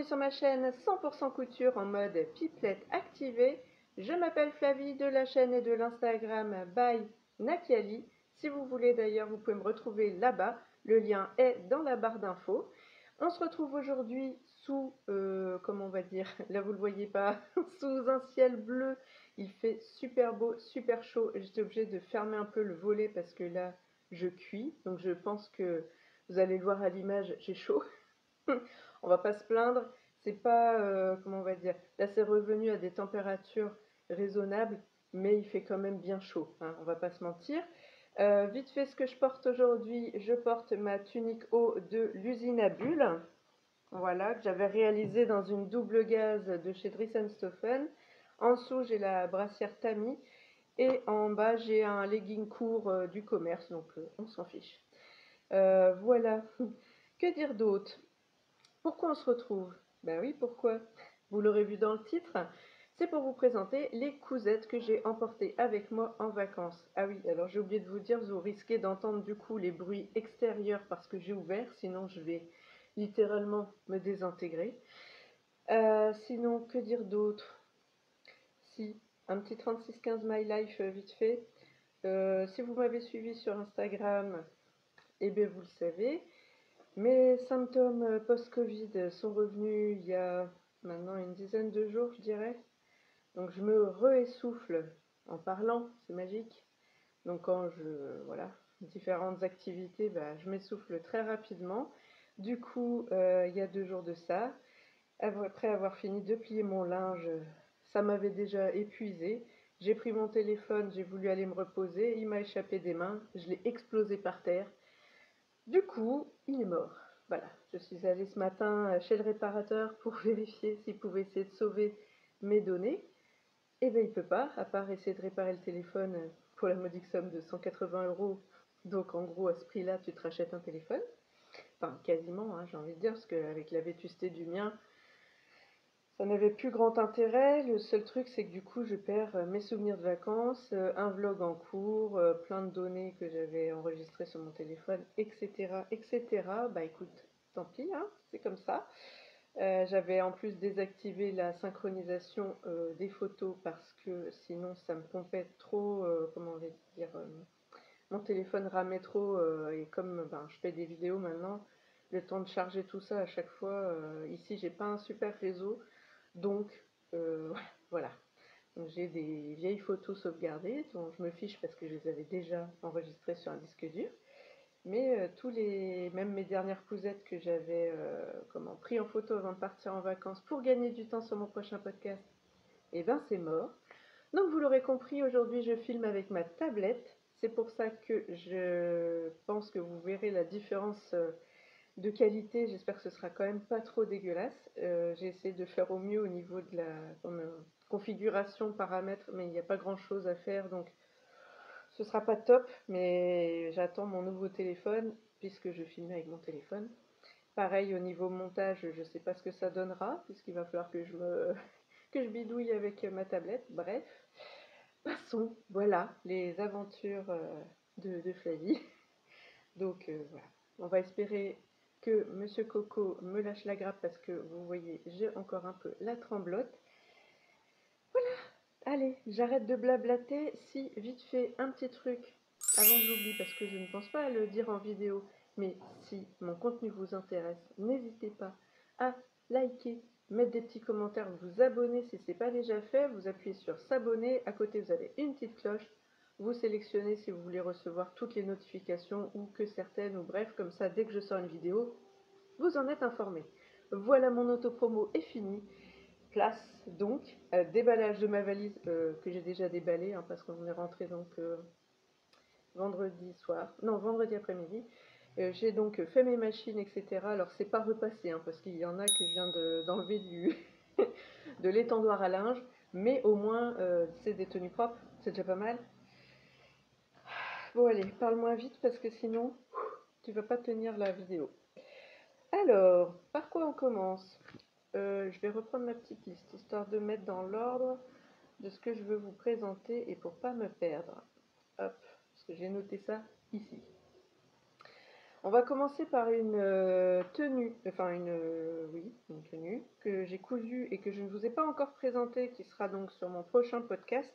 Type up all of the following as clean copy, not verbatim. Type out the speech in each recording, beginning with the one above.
Bienvenue sur ma chaîne 100% couture en mode pipelette activée. Je m'appelle Flavie de la chaîne et de l'Instagram by Nakiali. Si vous voulez d'ailleurs, vous pouvez me retrouver là-bas. Le lien est dans la barre d'infos. On se retrouve aujourd'hui sous, comment on va dire, là vous le voyez pas, sous un ciel bleu. Il fait super beau, super chaud. J'étais obligée de fermer un peu le volet parce que là, je cuis. Donc je pense que vous allez le voir à l'image, j'ai chaud. On va pas se plaindre, c'est pas, comment on va dire, là c'est revenu à des températures raisonnables, mais il fait quand même bien chaud, hein, on va pas se mentir. Vite fait, ce que je porte aujourd'hui, je porte ma tunique haut de l'usine à bulles, voilà, que j'avais réalisée dans une double gaze de chez Dries&Stoffen. En dessous, j'ai la brassière Tami, et en bas, j'ai un legging court du commerce, donc on s'en fiche. Voilà, que dire d'autre? Pourquoi on se retrouve? Ben oui, pourquoi? Vous l'aurez vu dans le titre, c'est pour vous présenter les cousettes que j'ai emportées avec moi en vacances. Ah oui, alors j'ai oublié de vous dire, vous risquez d'entendre du coup les bruits extérieurs parce que j'ai ouvert, sinon je vais littéralement me désintégrer. Sinon, que dire d'autre? Si, un petit 3615 My Life vite fait. Si vous m'avez suivi sur Instagram, eh bien vous le savez. Mes symptômes post-Covid sont revenus il y a maintenant une dizaine de jours, je dirais. Donc je me réessouffle en parlant, c'est magique. Donc quand voilà, différentes activités, bah, je m'essouffle très rapidement. Du coup, il y a 2 jours de ça, après avoir fini de plier mon linge, ça m'avait déjà épuisé. J'ai pris mon téléphone, j'ai voulu aller me reposer, il m'a échappé des mains, je l'ai explosé par terre. Du coup, il est mort. Voilà, je suis allée ce matin chez le réparateur pour vérifier s'il pouvait essayer de sauver mes données. Eh bien, il ne peut pas, à part essayer de réparer le téléphone pour la modique somme de 180 €. Donc, en gros, à ce prix-là, tu te rachètes un téléphone. Enfin, quasiment, hein, j'ai envie de dire, parce qu'avec la vétusté du mien, ça n'avait plus grand intérêt. Le seul truc, c'est que du coup, je perds mes souvenirs de vacances, un vlog en cours, plein de données que j'avais enregistrées sur mon téléphone, etc., etc. Bah écoute, tant pis, hein, c'est comme ça. J'avais en plus désactivé la synchronisation des photos parce que sinon ça me pompait trop, comment on va dire, mon téléphone ramait trop et comme ben, je fais des vidéos maintenant, le temps de charger tout ça à chaque fois, ici j'ai pas un super réseau, donc voilà. Donc j'ai des vieilles photos sauvegardées dont je me fiche parce que je les avais déjà enregistrées sur un disque dur. Mais même mes dernières cousettes que j'avais pris en photo avant de partir en vacances pour gagner du temps sur mon prochain podcast, et ben c'est mort. Donc vous l'aurez compris, aujourd'hui je filme avec ma tablette. C'est pour ça que je pense que vous verrez la différence de qualité. J'espère que ce sera quand même pas trop dégueulasse. J'ai essayé de faire au mieux au niveau de la configuration, paramètres, mais il n'y a pas grand chose à faire, donc ce sera pas top, mais j'attends mon nouveau téléphone puisque je filme avec mon téléphone. Pareil au niveau montage, je ne sais pas ce que ça donnera puisqu'il va falloir que que je bidouille avec ma tablette. Bref, passons, voilà les aventures de Flavie. Donc voilà, on va espérer que Monsieur Coco me lâche la grappe parce que vous voyez, j'ai encore un peu la tremblote. Allez, j'arrête de blablater. Si, vite fait, un petit truc avant que j'oublie, parce que je ne pense pas à le dire en vidéo, mais si mon contenu vous intéresse, n'hésitez pas à liker, mettre des petits commentaires, vous abonner si ce n'est pas déjà fait, vous appuyez sur s'abonner, à côté vous avez une petite cloche, vous sélectionnez si vous voulez recevoir toutes les notifications ou que certaines, ou bref, comme ça, dès que je sors une vidéo, vous en êtes informé. Voilà, mon autopromo est fini. Place donc déballage de ma valise que j'ai déjà déballée hein, parce qu'on est rentré donc vendredi soir, non vendredi après-midi. J'ai donc fait mes machines, etc. Alors c'est pas repassé hein, parce qu'il y en a que je viens d'enlever de l'étendoir à linge, mais au moins c'est des tenues propres, c'est déjà pas mal. Bon allez, parle-moi vite parce que sinon tu vas pas tenir la vidéo. Alors, par quoi on commence? Je vais reprendre ma petite liste histoire de mettre dans l'ordre de ce que je veux vous présenter et pour pas me perdre. Hop, parce que j'ai noté ça ici. On va commencer par une tenue, enfin oui, une tenue que j'ai cousue et que je ne vous ai pas encore présentée, qui sera donc sur mon prochain podcast.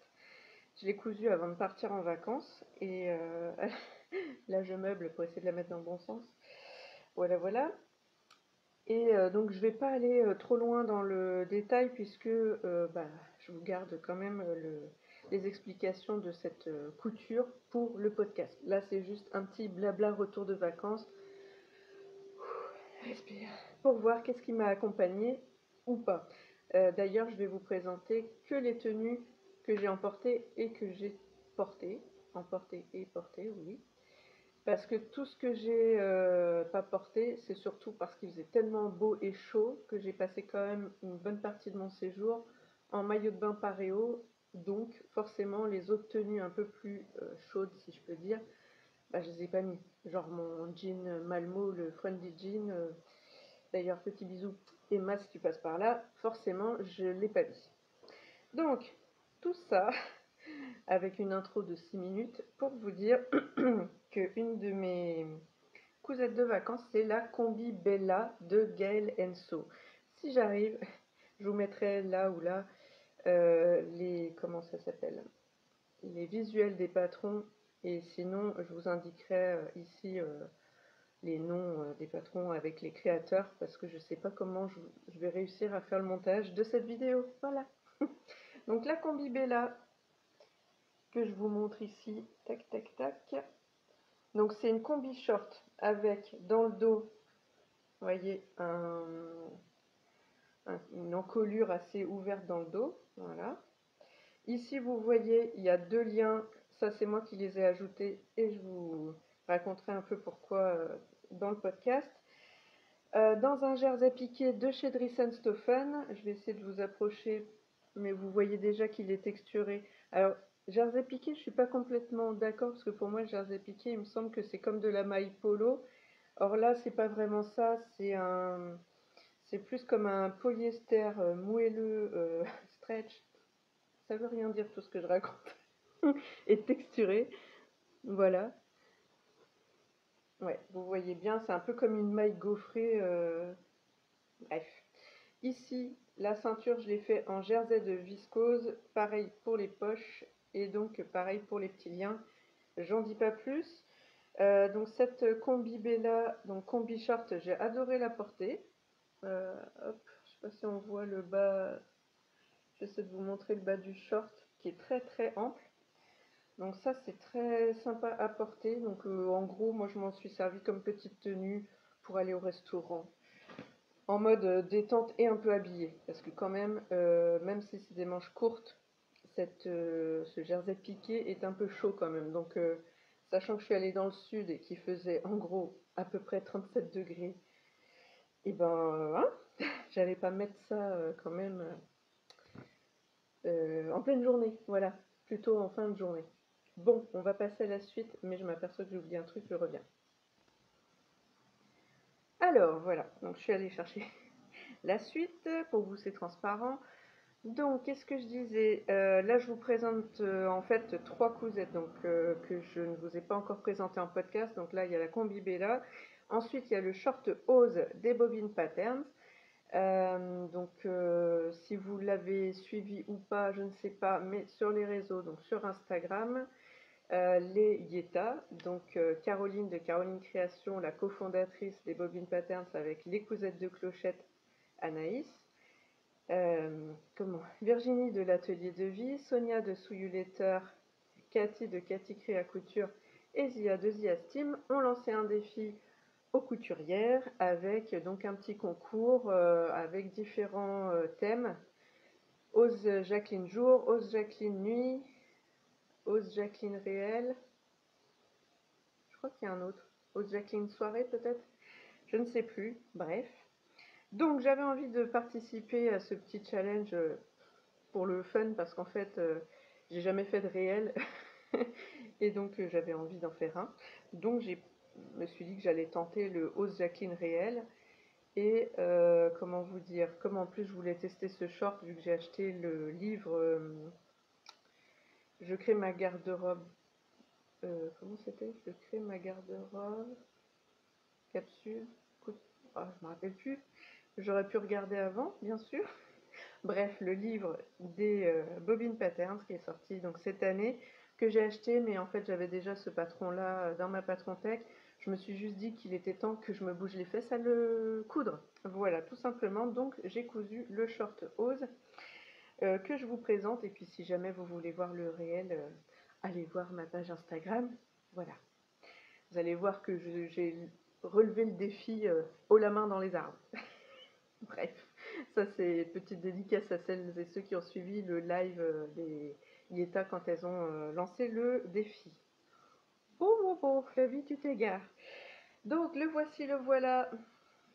Je l'ai cousue avant de partir en vacances et là je meuble pour essayer de la mettre dans le bon sens. Voilà, voilà. Et donc je vais pas aller trop loin dans le détail puisque je vous garde quand même les explications de cette couture pour le podcast. Là c'est juste un petit blabla retour de vacances. Respire. Pour voir qu'est-ce qui m'a accompagné ou pas. D'ailleurs je vais vous présenter que les tenues que j'ai emportées et que j'ai portées. Emportées et portées, oui. Parce que tout ce que j'ai pas porté, c'est surtout parce qu'il faisait tellement beau et chaud que j'ai passé quand même une bonne partie de mon séjour en maillot de bain paréo. Donc forcément les autres tenues un peu plus chaudes, si je peux dire, je les ai pas mis. Genre mon jean Malmo, le Friendly Jean. D'ailleurs petit bisou Emma si tu passes par là. Forcément je l'ai pas mis. Donc tout ça avec une intro de 6 minutes pour vous dire qu'une de mes cousettes de vacances, c'est la Combi Bella de Gaël Enso. Si j'arrive, je vous mettrai là ou là comment ça s'appelle, les visuels des patrons, et sinon je vous indiquerai ici les noms des patrons avec les créateurs parce que je sais pas comment je vais réussir à faire le montage de cette vidéo. Voilà. Donc la Combi Bella que je vous montre ici, tac tac tac. Donc c'est une combi short avec dans le dos, vous voyez, une encolure assez ouverte dans le dos. Voilà. Ici vous voyez, il y a deux liens. Ça c'est moi qui les ai ajoutés et je vous raconterai un peu pourquoi dans le podcast. Dans un jersey piqué de chez Stoffen, je vais essayer de vous approcher, mais vous voyez déjà qu'il est texturé. Alors jersey piqué, je suis pas complètement d'accord parce que pour moi le jersey piqué, il me semble que c'est comme de la maille polo. Or là, c'est pas vraiment ça, c'est plus comme un polyester moelleux stretch. Ça veut rien dire tout ce que je raconte. Et texturé, voilà. Ouais, vous voyez bien, c'est un peu comme une maille gaufrée. Bref. Ici, la ceinture, je l'ai fait en jersey de viscose, pareil pour les poches et donc pareil pour les petits liens. J'en dis pas plus. Donc cette combi Bella, donc combi short, j'ai adoré la porter. Hop, je sais pas si on voit le bas. J'essaie de vous montrer le bas du short qui est très très ample. Donc ça c'est très sympa à porter. Donc en gros, moi je m'en suis servi comme petite tenue pour aller au restaurant. En mode détente et un peu habillée. Parce que quand même, même si c'est des manches courtes, ce jersey piqué est un peu chaud quand même. Donc sachant que je suis allée dans le sud et qu'il faisait en gros à peu près 37 degrés, et hein, j'allais pas mettre ça quand même en pleine journée, voilà, plutôt en fin de journée. Bon, on va passer à la suite, mais je m'aperçois que j'ai oublié un truc, je reviens. Alors voilà, donc je suis allée chercher la suite, pour vous c'est transparent. Donc, qu'est-ce que je disais, là je vous présente en fait trois cousettes donc, que je ne vous ai pas encore présentées en podcast. Donc là il y a la combi Bella, ensuite il y a le short Ose des Bobine Patterns. Si vous l'avez suivi ou pas, je ne sais pas, mais sur les réseaux, donc sur Instagram, les Yeta, donc Caroline de Caroline Création, la cofondatrice des Bobine Patterns avec les cousettes de clochette Anaïs, Virginie de l'Atelier de Vie, Sonia de Souyuletter, Cathy de Cathy Créa Couture et Zia de Zia Steam ont lancé un défi aux couturières avec donc un petit concours avec différents thèmes. Ose Jacqueline jour, Ose Jacqueline nuit, Ose Jacqueline réel. Je crois qu'il y a un autre. Ose Jacqueline soirée peut-être. Je ne sais plus. Bref. Donc j'avais envie de participer à ce petit challenge pour le fun parce qu'en fait j'ai jamais fait de réel et donc j'avais envie d'en faire un. Donc je me suis dit que j'allais tenter le Ose Jacqueline réel. Et comment vous dire, comme en plus je voulais tester ce short, vu que j'ai acheté le livre Je crée ma garde-robe. Comment c'était? Je crée ma garde-robe. capsule, oh, je me rappelle plus. J'aurais pu regarder avant, bien sûr. Bref, le livre des Bobbin Patterns qui est sorti donc cette année, que j'ai acheté, mais en fait j'avais déjà ce patron-là dans ma patron-tech. Je me suis juste dit qu'il était temps que je me bouge les fesses à le coudre. Voilà, tout simplement. Donc j'ai cousu le short hose que je vous présente. Et puis si jamais vous voulez voir le réel, allez voir ma page Instagram. Voilà. Vous allez voir que j'ai relevé le défi haut la main dans les arbres. Bref, ça c'est petite dédicace à celles et ceux qui ont suivi le live des Yeta quand elles ont lancé le défi. Oh, Flavie, tu t'égares. Donc le voici, le voilà.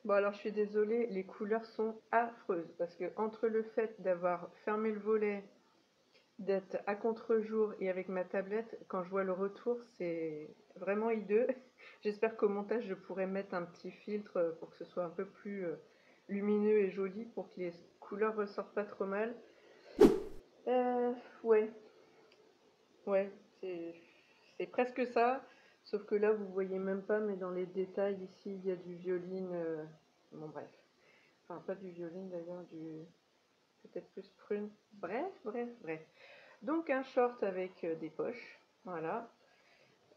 Bon alors je suis désolée, les couleurs sont affreuses parce que entre le fait d'avoir fermé le volet, d'être à contre-jour et avec ma tablette, quand je vois le retour, c'est vraiment hideux. J'espère qu'au montage, je pourrai mettre un petit filtre pour que ce soit un peu plus lumineux et joli, pour que les couleurs ressortent pas trop mal. Euh, ouais, ouais, c'est presque ça. Sauf que là, vous voyez même pas, mais dans les détails, ici, il y a du violine. Bon, bref. Enfin, pas du violine d'ailleurs, du peut-être plus prune. Bref. Donc un short avec des poches, voilà.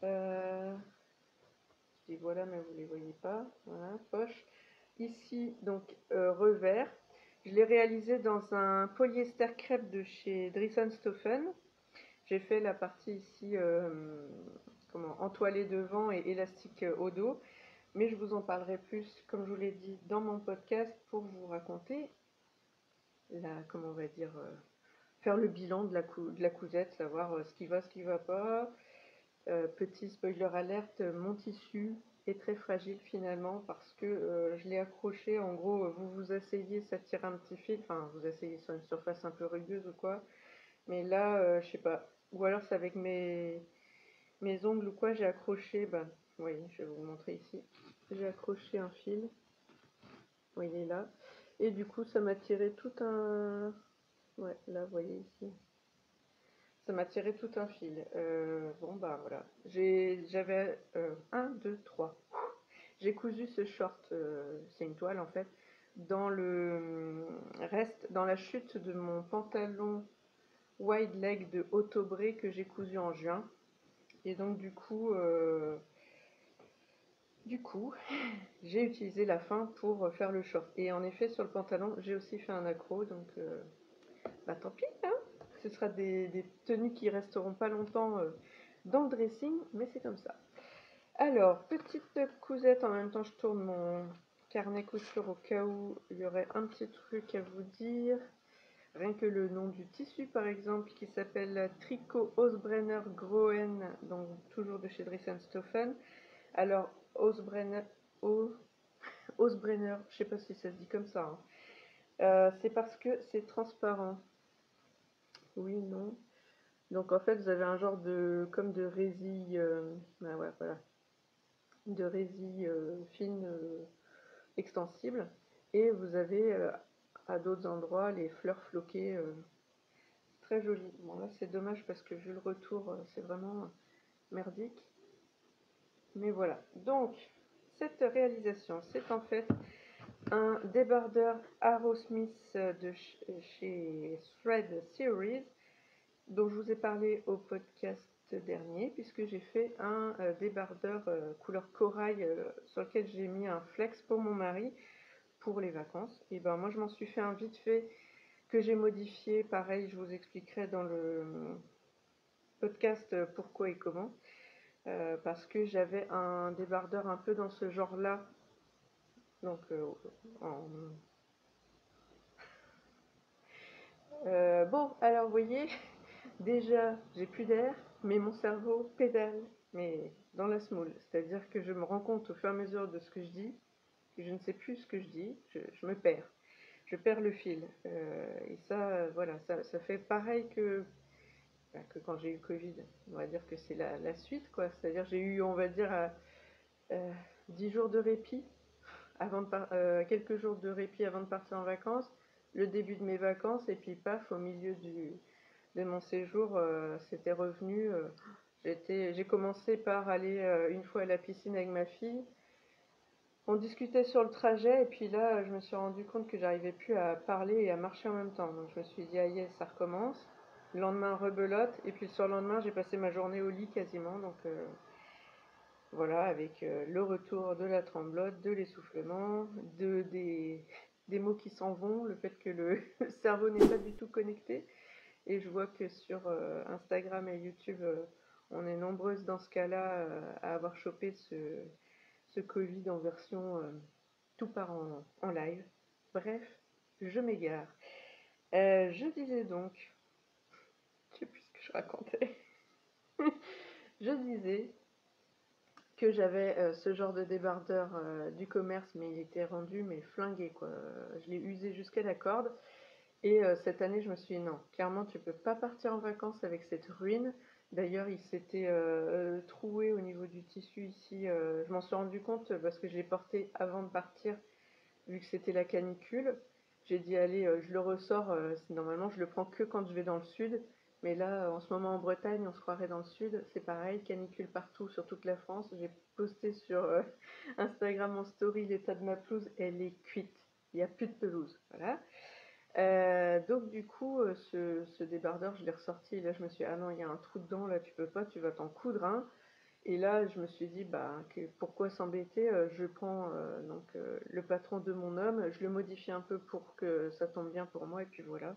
Je dis voilà, mais vous ne les voyez pas. Voilà, poche. Ici, donc revers. Je l'ai réalisé dans un polyester crêpe de chez Dries-Stoffen. J'ai fait la partie ici, entoilée devant et élastique au dos. Mais je vous en parlerai plus, comme je vous l'ai dit, dans mon podcast pour vous raconter comment on va dire, faire le bilan de la cousette, savoir ce qui va pas. Petit spoiler alerte, mon tissu est très fragile finalement parce que je l'ai accroché, en gros, vous vous asseyez, ça tire un petit fil, enfin vous asseyez sur une surface un peu rugueuse ou quoi, mais là, je sais pas, ou alors c'est avec mes ongles ou quoi, j'ai accroché, ben, vous voyez, je vais vous le montrer ici, j'ai accroché un fil, vous voyez là, et du coup ça m'a tiré tout un, ouais, là vous voyez ici, ça m'a tiré tout un fil. Bon, bah voilà. J'avais 1, 2, 3. J'ai cousu ce short, c'est une toile en fait, dans le reste, dans la chute de mon pantalon wide leg de Autobré que j'ai cousu en juin. Et donc du coup, j'ai utilisé la fin pour faire le short. Et en effet, sur le pantalon, j'ai aussi fait un accro, donc bah tant pis, hein. Ce sera des tenues qui resteront pas longtemps dans le dressing, mais c'est comme ça. Alors, petite cousette, en même temps je tourne mon carnet couture au cas où il y aurait un petit truc à vous dire. Rien que le nom du tissu par exemple, qui s'appelle Tricot Osbrenner Groen, donc toujours de chez Dries-Stoffen. Alors, Osbrenner, je sais pas si ça se dit comme ça, hein. C'est parce que c'est transparent. Oui, non. Donc en fait, vous avez un genre comme de résille, ah ouais, voilà, de résille fine extensible. Et vous avez à d'autres endroits les fleurs floquées, très jolies. Bon là c'est dommage parce que vu le retour, c'est vraiment merdique. Mais voilà. Donc cette réalisation, c'est en fait un débardeur Arrowsmith de chez Thread Series, dont je vous ai parlé au podcast dernier, puisque j'ai fait un débardeur couleur corail sur lequel j'ai mis un flex pour mon mari pour les vacances. Et ben moi je m'en suis fait un vite fait que j'ai modifié, pareil je vous expliquerai dans le podcast pourquoi et comment, parce que j'avais un débardeur un peu dans ce genre là, donc bon alors vous voyez, déjà, j'ai plus d'air, mais mon cerveau pédale, mais dans la semoule. C'est-à-dire que je me rends compte au fur et à mesure de ce que je dis, que je ne sais plus ce que je dis, je me perds. Je perds le fil. Et ça, voilà, ça fait pareil que quand j'ai eu le Covid. On va dire que c'est la suite, quoi. C'est-à-dire j'ai eu, on va dire, 10 jours de répit, quelques jours de répit avant de partir en vacances, le début de mes vacances, et puis paf, au milieu de mon séjour, c'était revenu. J'ai commencé par aller une fois à la piscine avec ma fille. On discutait sur le trajet et puis là, je me suis rendu compte que j'arrivais plus à parler et à marcher en même temps. Donc je me suis dit, ah yes, ça recommence. Le lendemain, rebelote. Et puis le surlendemain, j'ai passé ma journée au lit quasiment. Donc voilà, avec le retour de la tremblote, de l'essoufflement, des mots qui s'en vont, le fait que le cerveau n'est pas du tout connecté. Et je vois que sur Instagram et YouTube, on est nombreuses dans ce cas-là à avoir chopé ce Covid en version tout part en live. Bref, je m'égare. Je disais donc, je sais plus ce que je racontais. Je disais que j'avais ce genre de débardeur du commerce, mais il était rendu mais flingué quoi. Je l'ai usé jusqu'à la corde. Et cette année, je me suis dit non, clairement, tu peux pas partir en vacances avec cette ruine. D'ailleurs, il s'était troué au niveau du tissu ici. Je m'en suis rendu compte parce que je l'ai porté avant de partir, vu que c'était la canicule. J'ai dit, allez, je le ressors. Normalement, je le prends que quand je vais dans le sud. Mais là, en ce moment en Bretagne, on se croirait dans le sud. C'est pareil, canicule partout, sur toute la France. J'ai posté sur Instagram en story l'état de ma pelouse. Elle est cuite. Il n'y a plus de pelouse. Voilà. Donc du coup, ce débardeur, je l'ai ressorti. Et là, je me suis dit, ah non, il y a un trou dedans. Là, tu peux pas, tu vas t'en coudre un. Et là, je me suis dit, bah, pourquoi s'embêter? Je prends le patron de mon homme, je le modifie un peu pour que ça tombe bien pour moi, et puis voilà.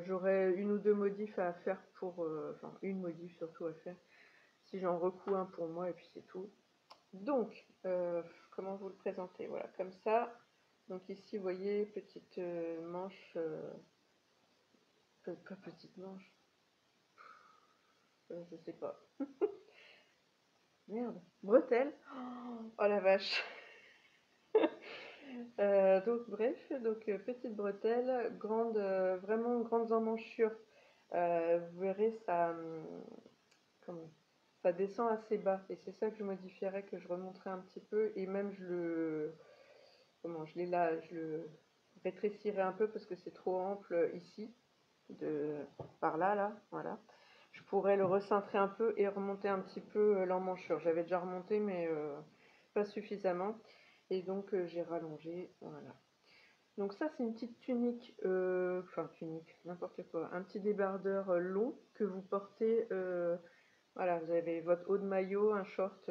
J'aurais une ou deux modifs à faire enfin, une modif surtout à faire, si j'en recouds un pour moi, et puis c'est tout. Donc, comment vous le présenter? Voilà, comme ça. Donc ici, vous voyez, petite manche, pas petite manche, je sais pas. Merde, bretelle. Oh la vache. Donc bref, petite bretelle, vraiment grandes emmanchures. Vous verrez, comment, ça descend assez bas et c'est ça que je modifierais, que je remonterais un petit peu et même je le rétrécirais un peu parce que c'est trop ample ici, par là, là, voilà. Je pourrais le recintrer un peu et remonter un petit peu l'emmanchure. J'avais déjà remonté mais pas suffisamment et donc j'ai rallongé, voilà. Donc ça, c'est une petite tunique, enfin tunique, n'importe quoi, un petit débardeur long que vous portez, voilà, vous avez votre haut de maillot, un short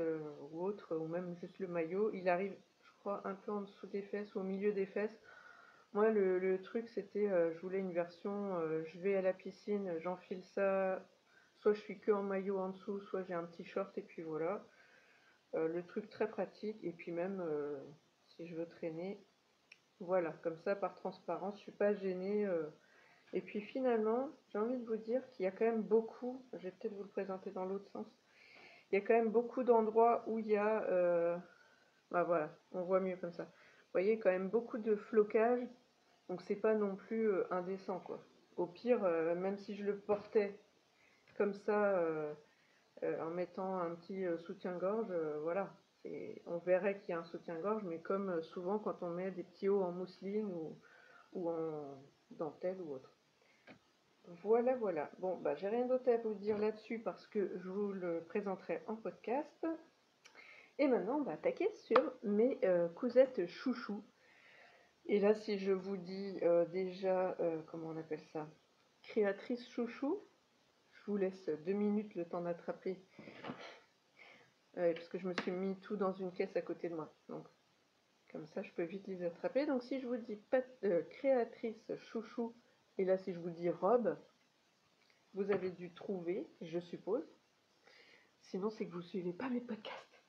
ou autre, ou même juste le maillot. Il arrive, je crois, un peu en dessous des fesses ou au milieu des fesses. Moi, le truc, c'était, je voulais une version, je vais à la piscine, j'enfile ça, soit je suis que en maillot en dessous, soit j'ai un petit short et puis voilà. Le truc très pratique, et puis même si je veux traîner, voilà, comme ça, par transparence, je suis pas gênée. Et puis finalement, j'ai envie de vous dire qu'il y a quand même beaucoup, je vais peut-être vous le présenter dans l'autre sens, il y a quand même beaucoup d'endroits où il y a, bah voilà, on voit mieux comme ça. Vous voyez, quand même beaucoup de flocage, donc c'est pas non plus indécent, quoi. Au pire, même si je le portais comme ça, en mettant un petit soutien-gorge, voilà. On verrait qu'il y a un soutien-gorge, mais comme souvent quand on met des petits hauts en mousseline ou en dentelle ou autre. Voilà, voilà. Bon, bah, j'ai rien d'autre à vous dire là-dessus parce que je vous le présenterai en podcast. Et maintenant, on va attaquer sur mes cousettes chouchou. Et là, si je vous dis déjà, comment on appelle ça? Créatrice chouchou, je vous laisse 2 minutes le temps d'attraper. Parce que je me suis mis tout dans une caisse à côté de moi. Donc, comme ça, je peux vite les attraper. Donc, si je vous dis créatrice chouchou, et là, si je vous dis robe, vous avez dû trouver, je suppose. Sinon, c'est que vous ne suivez pas mes podcasts.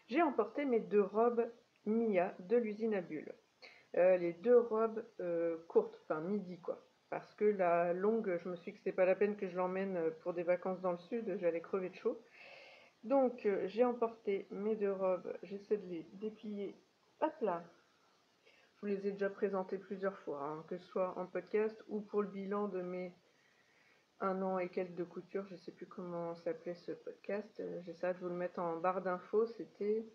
J'ai emporté mes 2 robes Mia de l'usine à bulles. Les 2 robes courtes, enfin midi quoi. Parce que la longue, je me suis dit que c'était pas la peine que je l'emmène pour des vacances dans le sud, j'allais crever de chaud. Donc j'ai emporté mes 2 robes, j'essaie de les déplier. Hop là. Je vous les ai déjà présentées plusieurs fois, hein, que ce soit en podcast ou pour le bilan de mes 1 an et quelques de couture, je ne sais plus comment s'appelait ce podcast. J'essaie de vous le mettre en barre d'infos. C'était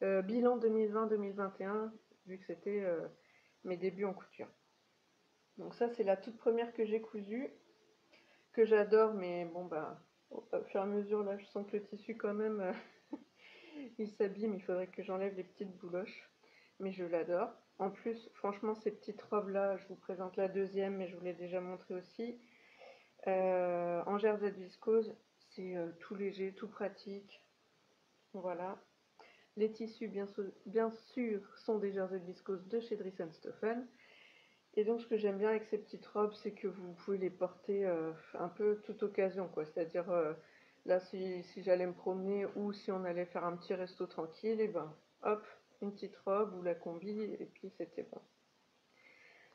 bilan 2020-2021, vu que c'était mes débuts en couture. Donc ça, c'est la toute première que j'ai cousue, que j'adore, mais bon, bah, au fur et à mesure, là, je sens que le tissu, quand même, Il s'abîme, il faudrait que j'enlève les petites bouloches. Mais je l'adore. En plus, franchement, ces petites robes-là, je vous présente la deuxième, mais je vous l'ai déjà montré aussi. En jersey de viscose, c'est tout léger, tout pratique. Voilà. Les tissus, bien sûr, sont des jerseys de viscose de chez Dries Stoffen. Et donc, ce que j'aime bien avec ces petites robes, c'est que vous pouvez les porter un peu toute occasion, quoi. C'est-à-dire, là, si j'allais me promener ou si on allait faire un petit resto tranquille, et ben, hop, une petite robe ou la combi, et puis c'était bon.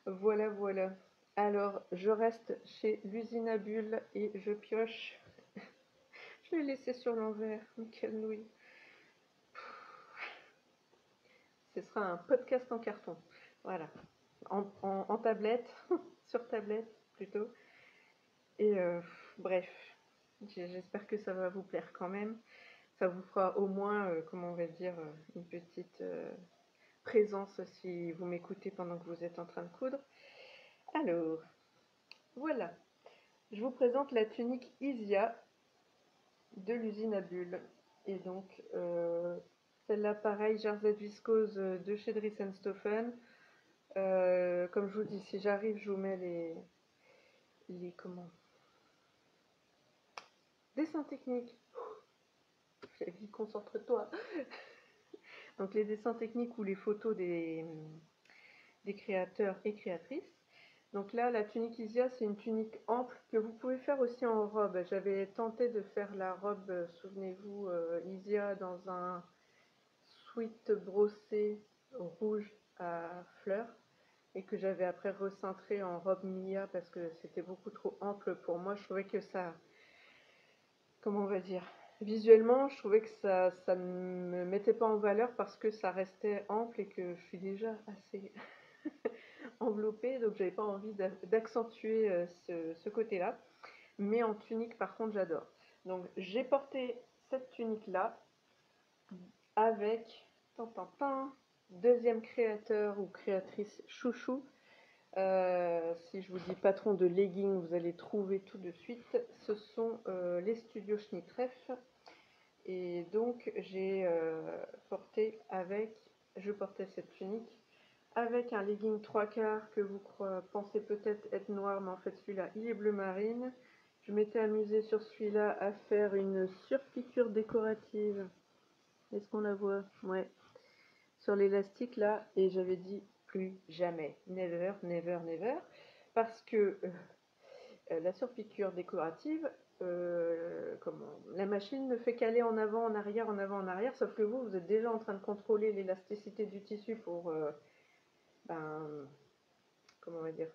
Voilà, voilà. Alors, je reste chez l'usine à bulles et je pioche. Je l'ai laissé sur l'envers. Mais quelle nouille. Ce sera un podcast en carton. Voilà. En tablette, sur tablette plutôt. Et bref, j'espère que ça va vous plaire quand même. Ça vous fera au moins, comment on va dire, une petite présence si vous m'écoutez pendant que vous êtes en train de coudre. Alors, voilà. Je vous présente la tunique Isia de l'usine à bulles. Et donc, celle-là, pareil, jersey de viscose de chez Dries Stoffen. Comme je vous dis, si j'arrive, je vous mets les comment dessins techniques. La vie, concentre-toi. Donc les dessins techniques ou les photos des créateurs et créatrices. Donc là, la tunique Isia, c'est une tunique ample que vous pouvez faire aussi en robe. J'avais tenté de faire la robe, souvenez-vous, Isia dans un sweat brossé rouge à fleurs et que j'avais après recintré en robe Mia parce que c'était beaucoup trop ample pour moi. Je trouvais que ça, comment on va dire, visuellement, je trouvais que ça ne me mettait pas en valeur parce que ça restait ample et que je suis déjà assez enveloppée, donc j'avais pas envie d'accentuer ce côté-là. Mais en tunique, par contre, j'adore. Donc j'ai porté cette tunique-là avec deuxième créateur ou créatrice chouchou. Si je vous dis patron de leggings, vous allez trouver tout de suite. Ce sont les studios Schnittreff. Et donc je portais cette tunique avec un legging 3/4 que vous pensez peut-être être noir, mais en fait celui-là il est bleu marine. Je m'étais amusée sur celui-là à faire une surpiqûre décorative. Est-ce qu'on la voit? Ouais. Sur l'élastique là, et j'avais dit plus jamais, never, never, never, parce que la surpiqûre décorative, la machine ne fait qu'aller en avant, en arrière, en avant, en arrière, sauf que vous êtes déjà en train de contrôler l'élasticité du tissu pour, ben, comment on va dire,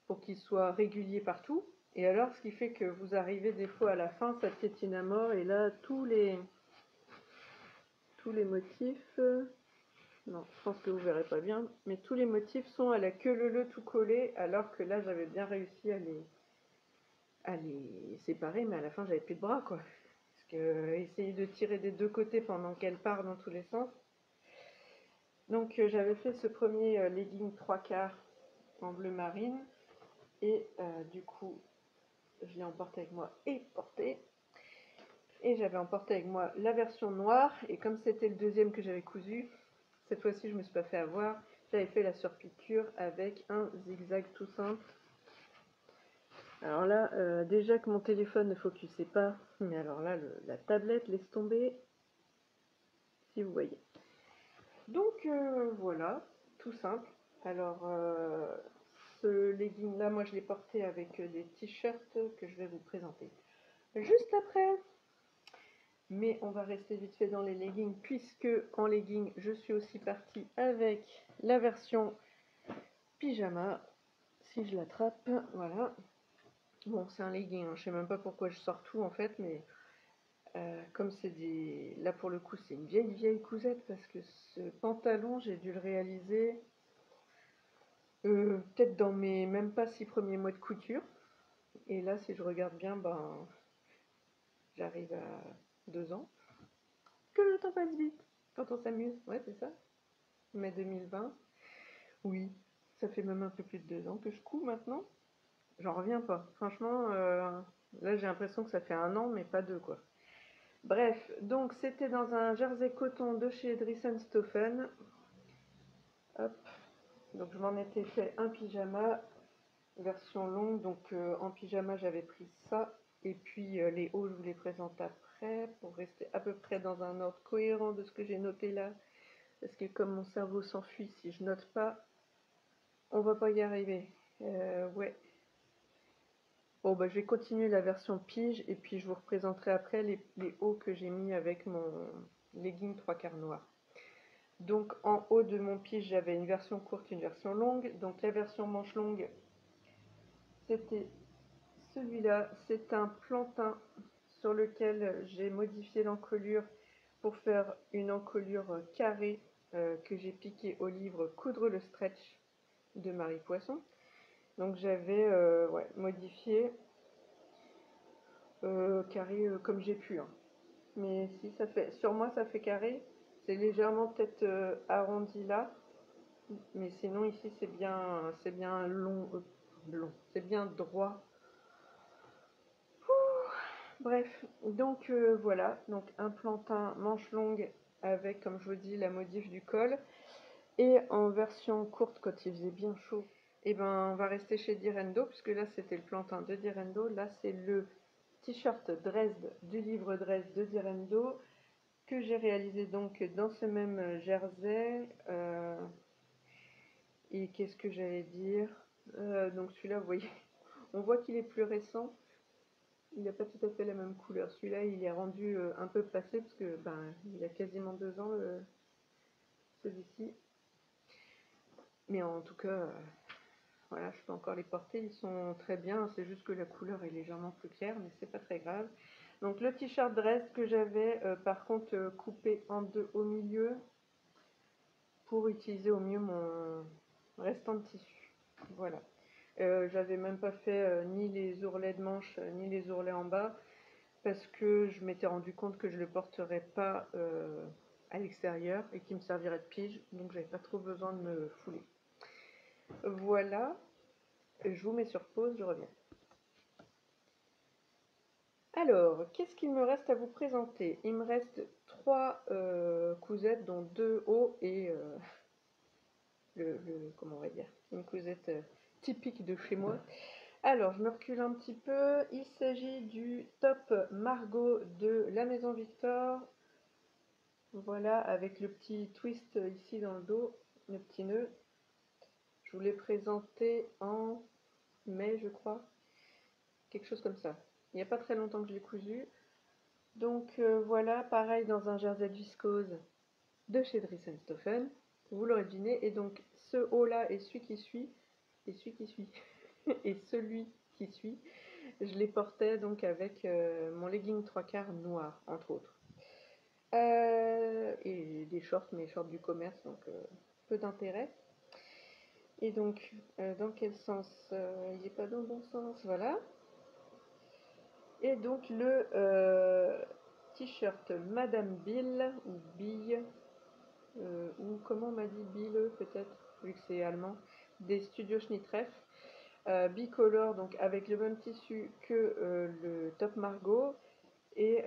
pour qu'il soit régulier partout. Et alors, ce qui fait que vous arrivez des fois à la fin, ça piétine à mort, et là, tous les motifs, non, je pense que vous verrez pas bien, mais tous les motifs sont à la queue leu tout collés, alors que là, j'avais bien réussi à les séparer, mais à la fin, j'avais plus de bras, quoi. Parce que essayer de tirer des deux côtés pendant qu'elle part dans tous les sens. Donc, j'avais fait ce premier legging 3/4 en bleu marine, et du coup, je l'ai emporté avec moi et porté. Et j'avais emporté avec moi la version noire, et comme c'était le deuxième que j'avais cousu, cette fois-ci, je ne me suis pas fait avoir. J'avais fait la surpiqûre avec un zigzag tout simple. Alors là, déjà que mon téléphone ne focusait pas, mais alors là, la tablette laisse tomber, si vous voyez. Donc voilà, tout simple. Alors, ce legging-là, moi je l'ai porté avec des t-shirts que je vais vous présenter juste après. Mais on va rester vite fait dans les leggings, puisque en legging, je suis aussi partie avec la version pyjama. Si je l'attrape, voilà. Bon, c'est un legging, hein. Je sais même pas pourquoi je sors tout en fait, mais comme c'est des... Là pour le coup, c'est une vieille cousette, parce que ce pantalon, j'ai dû le réaliser peut-être dans mes même pas 6 premiers mois de couture. Et là, si je regarde bien, ben, j'arrive à 2 ans. Que le temps passe vite quand on s'amuse. Ouais, c'est ça. Mai 2020. Oui, ça fait même un peu plus de 2 ans que je couds maintenant. J'en reviens pas. Franchement, là j'ai l'impression que ça fait 1 an, mais pas 2 quoi. Bref, donc c'était dans un jersey coton de chez Dressenstoffen. Hop, donc je m'en étais fait un pyjama, version longue, donc en pyjama j'avais pris ça. Et puis les hauts je vous les présente après, pour rester à peu près dans un ordre cohérent de ce que j'ai noté là. Parce que comme mon cerveau s'enfuit, si je note pas, on va pas y arriver. Ouais. Bon, bah, je vais continuer la version pige et puis je vous représenterai après les hauts que j'ai mis avec mon legging 3/4 noir. Donc en haut de mon pige, j'avais une version courte, une version longue. Donc la version manche longue, c'était celui-là. C'est un plantain sur lequel j'ai modifié l'encolure pour faire une encolure carrée que j'ai piqué au livre Coudre le stretch de Marie Poisson. Donc j'avais ouais, modifié carré comme j'ai pu, hein. Mais si ça fait, sur moi ça fait carré, c'est légèrement peut-être arrondi là, mais sinon ici c'est bien long, c'est bien droit. Bref, donc voilà, donc un plantain manche longue avec, comme je vous dis, la modif du col. Et en version courte, quand il faisait bien chaud, et ben on va rester chez Direndo, puisque là c'était le plantain de Direndo, là c'est le t-shirt Dresde du livre Dresde de Direndo que j'ai réalisé donc dans ce même jersey. Et qu'est-ce que j'allais dire, donc celui-là, vous voyez, on voit qu'il est plus récent. Il n'a pas tout à fait la même couleur. Celui-là, il est rendu un peu passé parce que ben, il a quasiment 2 ans, celui-ci. Mais en tout cas, voilà, je peux encore les porter. Ils sont très bien. C'est juste que la couleur est légèrement plus claire, mais c'est pas très grave. Donc le t-shirt dress que j'avais par contre coupé en deux au milieu pour utiliser au mieux mon restant de tissu. Voilà. J'avais même pas fait ni les ourlets de manche ni les ourlets en bas parce que je m'étais rendu compte que je le porterais pas à l'extérieur et qu'il me servirait de pige, donc j'avais pas trop besoin de me fouler. Voilà, je vous mets sur pause, je reviens. Alors, qu'est-ce qu'il me reste à vous présenter? Il me reste 3 cousettes, dont 2 hauts et comment on va dire, une cousette typique de chez moi. Alors, je me recule un petit peu. Il s'agit du top Margot de la Maison Victor. Voilà, avec le petit twist ici dans le dos, le petit nœud. Je vous l'ai présenté en mai, je crois. Quelque chose comme ça. Il n'y a pas très longtemps que je l'ai cousu. Donc voilà, pareil dans un jersey de viscose de chez Dressenstoffen. Vous l'aurez deviné. Et donc ce haut là et celui qui suit, et celui qui suit, et celui qui suit, je les portais donc avec mon legging 3/4 noir, entre autres. Et des shorts, mais shorts du commerce, donc peu d'intérêt. Et donc, dans quel sens il n'est pas dans le bon sens, voilà. Et donc le t-shirt Madame Bill, ou Bille, ou comment on m'a dit Bill peut-être, vu que c'est allemand, des studios Schnittreff, bicolore, donc avec le même tissu que le top Margot, et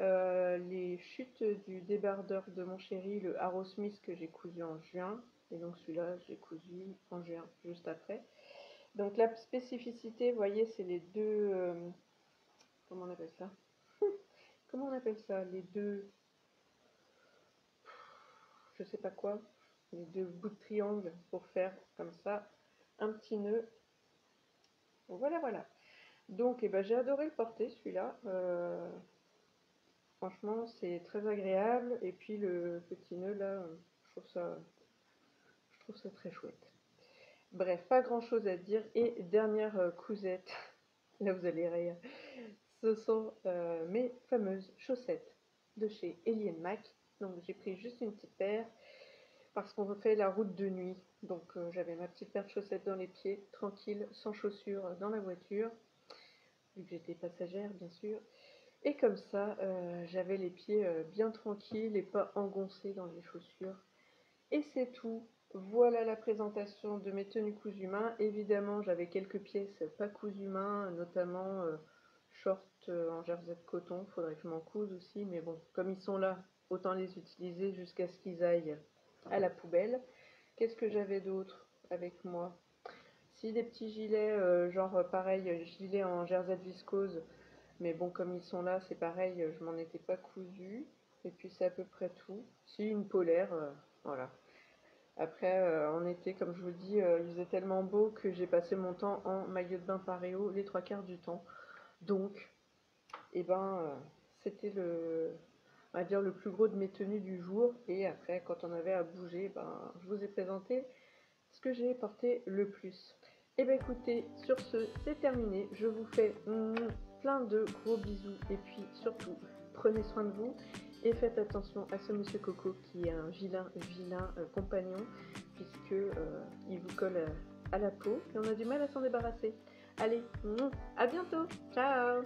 les chutes du débardeur de mon chéri, le Arrowsmith, que j'ai cousu en juin. Et donc celui-là, j'ai cousu en juin, juste après. Donc la spécificité, vous voyez, c'est les deux... comment on appelle ça? Comment on appelle ça? Les deux... je sais pas quoi. Les deux bouts de triangle pour faire comme ça un petit nœud. Voilà, voilà. Donc eh ben, j'ai adoré le porter, celui-là. Franchement, c'est très agréable. Et puis le petit nœud, là, je trouve ça très chouette. Bref, pas grand chose à dire. Et dernière cousette, là vous allez rire, ce sont mes fameuses chaussettes de chez Alien Mac. Donc j'ai pris juste une petite paire parce qu'on fait la route de nuit. Donc j'avais ma petite paire de chaussettes dans les pieds, tranquille, sans chaussures dans la voiture, vu que j'étais passagère bien sûr. Et comme ça, j'avais les pieds bien tranquilles et pas engoncés dans les chaussures. Et c'est tout. Voilà la présentation de mes tenues cousues main. Évidemment, j'avais quelques pièces pas cousues main, notamment shorts en jersey de coton, faudrait que je m'en couse aussi, mais bon, comme ils sont là, autant les utiliser jusqu'à ce qu'ils aillent à la poubelle. Qu'est-ce que j'avais d'autre avec moi? Si, des petits gilets, genre pareil, gilets en jersey de viscose, mais bon, comme ils sont là, c'est pareil, je m'en étais pas cousu. Et puis c'est à peu près tout. Si, une polaire, voilà. Après, en été, comme je vous dis, il faisait tellement beau que j'ai passé mon temps en maillot de bain paréo les trois quarts du temps. Donc, eh ben, c'était on va dire, le plus gros de mes tenues du jour. Et après, quand on avait à bouger, ben, je vous ai présenté ce que j'ai porté le plus. Et bien écoutez, sur ce, c'est terminé. Je vous fais plein de gros bisous. Et puis surtout, prenez soin de vous. Et faites attention à ce monsieur Coco qui est un vilain compagnon, puisque il vous colle à la peau et on a du mal à s'en débarrasser. Allez, à bientôt. Ciao.